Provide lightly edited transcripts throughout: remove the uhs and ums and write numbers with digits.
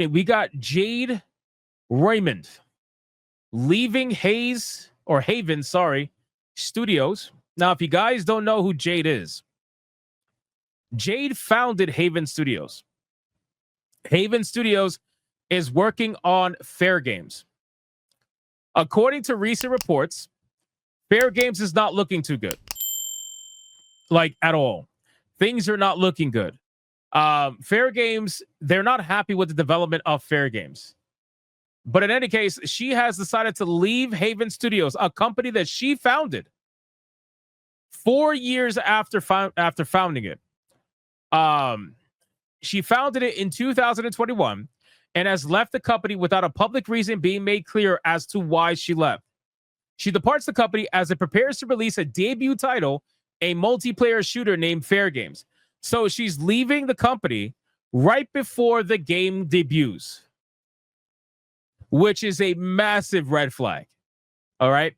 We got Jade Raymond leaving Haven, Studios. Now, if you guys don't know who Jade is, Jade founded Haven Studios. Haven Studios is working on Fairgames. According to recent reports, Fairgames is not looking too good. Like, at all. Things are not looking good. Fairgames, they're not happy with the development of Fairgames. But in any case, she has decided to leave Haven Studios, a company that she founded 4 years after founding it. She founded it in 2021 and has left the company without a public reason being made clear as to why she left. She departs the company as it prepares to release a debut title, a multiplayer shooter named Fairgames. So she's leaving the company right before the game debuts, which is a massive red flag. All right?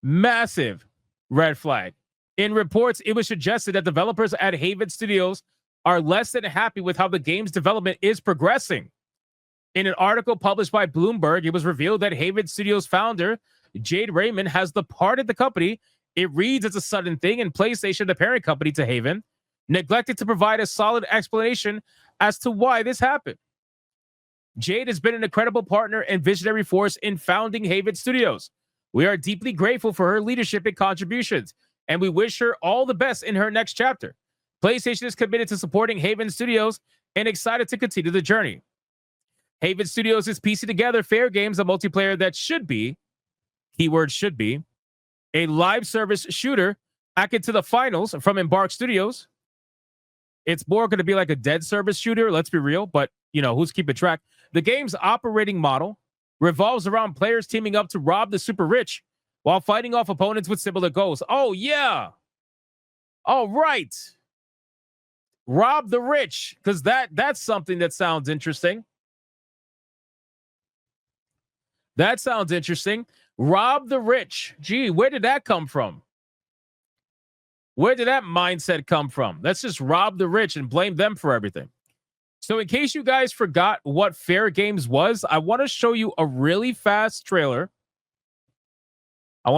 Massive red flag. In reports, it was suggested that developers at Haven Studios are less than happy with how the game's development is progressing. In an article published by Bloomberg, it was revealed that Haven Studios founder Jade Raymond has departed the company. It reads as a sudden thing, and PlayStation, the parent company to Haven, neglected to provide a solid explanation as to why this happened. Jade has been an incredible partner and visionary force in founding Haven Studios. We are deeply grateful for her leadership and contributions, and we wish her all the best in her next chapter. PlayStation is committed to supporting Haven Studios and excited to continue the journey. Haven Studios is piecing together Fairgames, a multiplayer that should be, keyword should be, a live service shooter akin to the finals from Embark Studios. It's more going to be like a dead service shooter, let's be real, but, you know, who's keeping track? The game's operating model revolves around players teaming up to rob the super rich while fighting off opponents with similar goals. Oh, yeah. All right. Rob the rich, because that's something that sounds interesting. That sounds interesting. Rob the rich. Gee, where did that come from? Where did that mindset come from? Let's just rob the rich and blame them for everything. So in case you guys forgot what Fairgames was, I want to show you a really fast trailer. To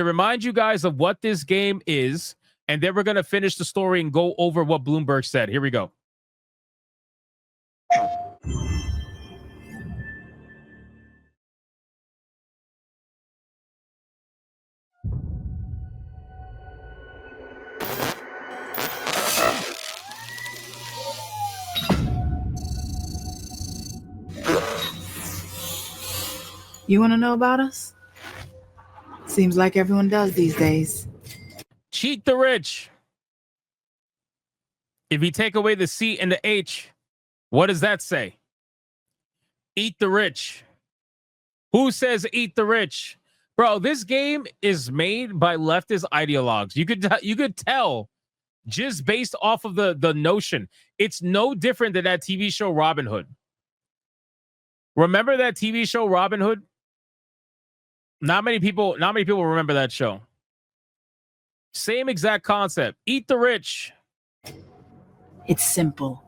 remind you guys of what this game is, and then we're going to finish the story and go over what Bloomberg said. Here we go. You want to know about us? Seems like everyone does these days. Cheat the rich. If you take away the C and the H, what does that say? Eat the rich. Who says eat the rich? Bro, this game is made by leftist ideologues. You could tell just based off of the notion. It's no different than that TV show Robin Hood. Remember that TV show Robin Hood? Not many people remember that show. Same exact concept. Eat the rich. It's simple.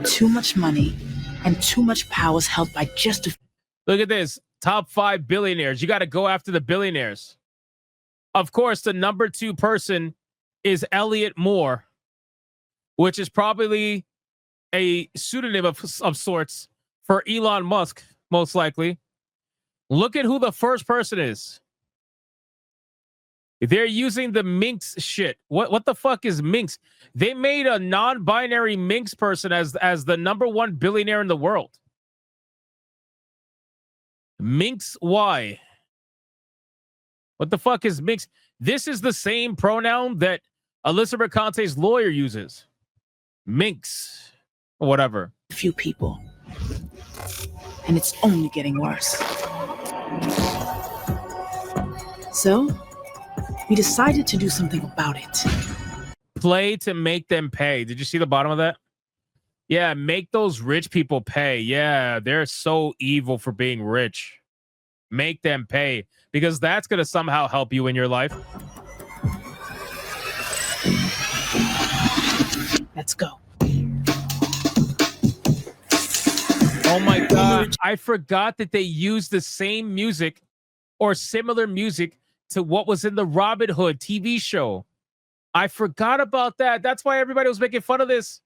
Too much money and too much power is held by just a... Look at this. Top 5 billionaires. You got to go after the billionaires. Of course, the number 2 person is Elliot Moore, which is probably a pseudonym of sorts for Elon Musk, most likely. Look at who the first person is. They're using the Minx shit. What the fuck is Minx? They made a non-binary Minx person as the number 1 billionaire in the world. Minx Y. What the fuck is Minx? This is the same pronoun that Elizabeth Conte's lawyer uses. Minx. Or whatever. Few people. And it's only getting worse. So, we decided to do something about it. Play to make them pay. Did you see the bottom of that? Yeah, make those rich people pay. Yeah, they're so evil for being rich. Make them pay, because that's going to somehow help you in your life. Let's go. Oh my God. I forgot that they used the same music or similar music to what was in the Robin Hood TV show. I forgot about that. That's why everybody was making fun of this.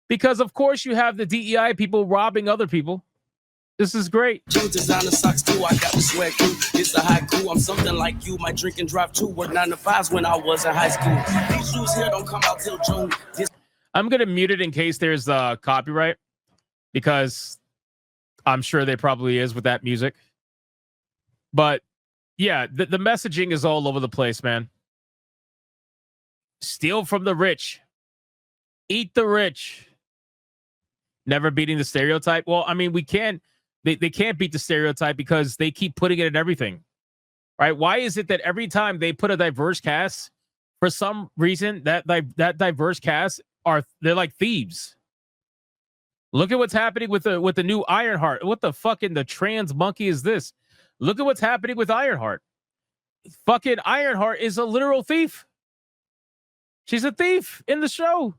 Because, of course, you have the DEI people robbing other people. This is great. Designer socks too. I got the swag too. It's a haiku. I'm something like you. My drink and drive too. Work 9 to 5s when I was in high school. These shoes here don't come out till June. I'm going to mute it in case there's copyright, because I'm sure there probably is with that music. But yeah, the messaging is all over the place, man. Steal from the rich. Eat the rich. Never beating the stereotype. Well, I mean, we can't. They can't beat the stereotype because they keep putting it in everything, right? Why is it that every time they put a diverse cast, for some reason that diverse cast they're like thieves? Look at what's happening with the new Ironheart. What the fucking the trans monkey is this? Look at what's happening with Ironheart. Fucking Ironheart is a literal thief. She's a thief in the show.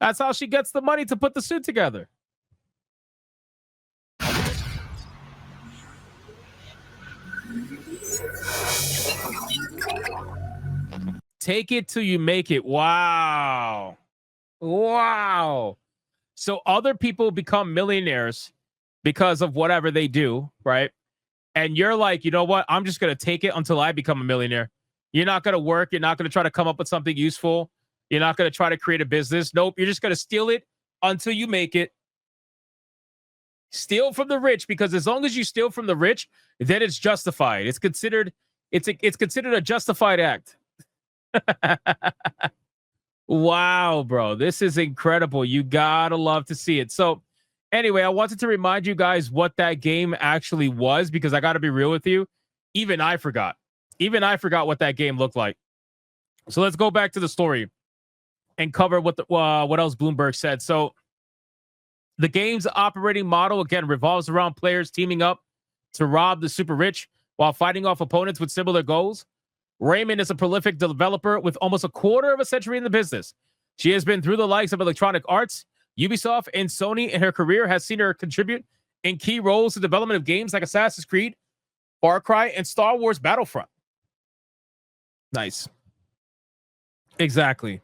That's how she gets the money to put the suit together. Take it till you make it. Wow. Wow. So other people become millionaires because of whatever they do, right? And you're like, you know what? I'm just going to take it until I become a millionaire. You're not going to work. You're not going to try to come up with something useful. You're not going to try to create a business. Nope. You're just going to steal it until you make it. Steal from the rich, because as long as you steal from the rich, then it's justified. It's considered a justified act. Wow, bro. This is incredible. You gotta love to see it. So anyway, I wanted to remind you guys what that game actually was, because I gotta be real with you. Even I forgot what that game looked like. So let's go back to the story and cover what else Bloomberg said. So the game's operating model, again, revolves around players teaming up to rob the super rich while fighting off opponents with similar goals. Raymond is a prolific developer with almost a quarter of a century in the business. She has been through the likes of Electronic Arts, Ubisoft, and Sony, and her career has seen her contribute in key roles to the development of games like Assassin's Creed, Far Cry, and Star Wars Battlefront. Nice. Exactly.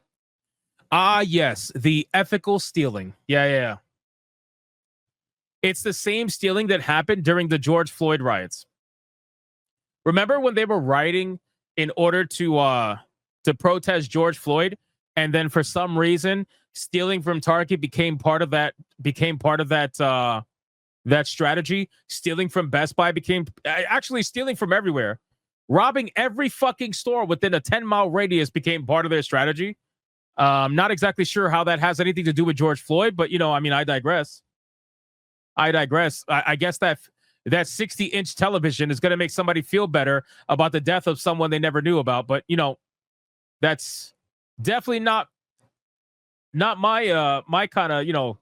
Ah, yes, the ethical stealing. Yeah. It's the same stealing that happened during the George Floyd riots. Remember when they were rioting in order to protest George Floyd, and then for some reason stealing from Target became part of that strategy. Stealing from Best Buy became actually stealing from everywhere. Robbing every fucking store within a 10-mile radius became part of their strategy. Not exactly sure how that has anything to do with George Floyd, but I mean, I digress. I guess that 60-inch television is going to make somebody feel better about the death of someone they never knew about. But, that's definitely not my kind of,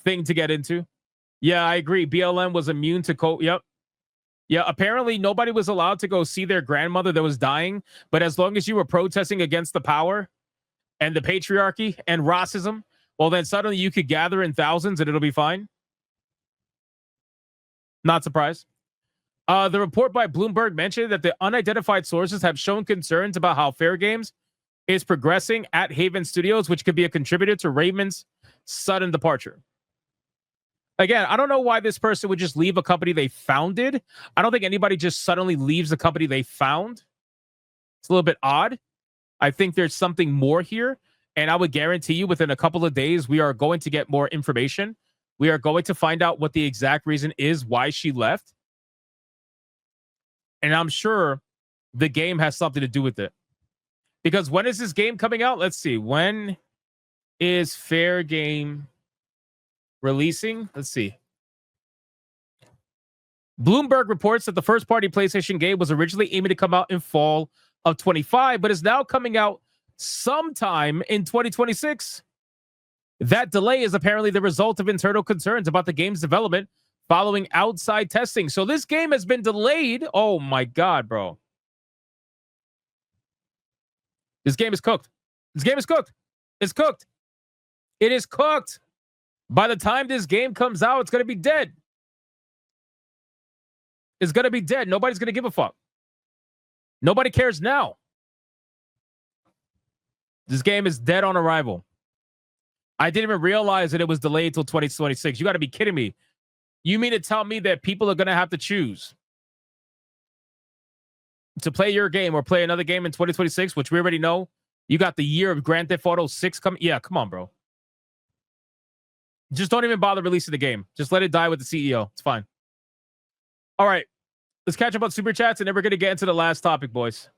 thing to get into. Yeah, I agree. BLM was immune to COVID. Yep. Yeah, apparently nobody was allowed to go see their grandmother that was dying. But as long as you were protesting against the power and the patriarchy and racism, well, then suddenly you could gather in thousands and it'll be fine. Not surprised. The report by Bloomberg mentioned that the unidentified sources have shown concerns about how Fairgames is progressing at Haven Studios, which could be a contributor to Raymond's sudden departure. Again, I don't know why this person would just leave a company they founded. I don't think anybody just suddenly leaves a company they found. It's a little bit odd. I think there's something more here, and I would guarantee you within a couple of days, we are going to get more information. We are going to find out what the exact reason is why she left. And I'm sure the game has something to do with it. Because when is this game coming out? Let's see. When is Fairgame releasing? Let's see. Bloomberg reports that the first-party PlayStation game was originally aiming to come out in fall of 25, but is now coming out sometime in 2026. That delay is apparently the result of internal concerns about the game's development following outside testing. So this game has been delayed. Oh my God, bro. This game is cooked. This game is cooked. It's cooked. It is cooked. By the time this game comes out, it's going to be dead. It's going to be dead. Nobody's going to give a fuck. Nobody cares now. This game is dead on arrival. I didn't even realize that it was delayed until 2026. You got to be kidding me. You mean to tell me that people are going to have to choose to play your game or play another game in 2026, which we already know? You got the year of Grand Theft Auto 6 coming. Yeah, come on, bro. Just don't even bother releasing the game. Just let it die with the CEO. It's fine. All right. Let's catch up on Super Chats, and then we're going to get into the last topic, boys.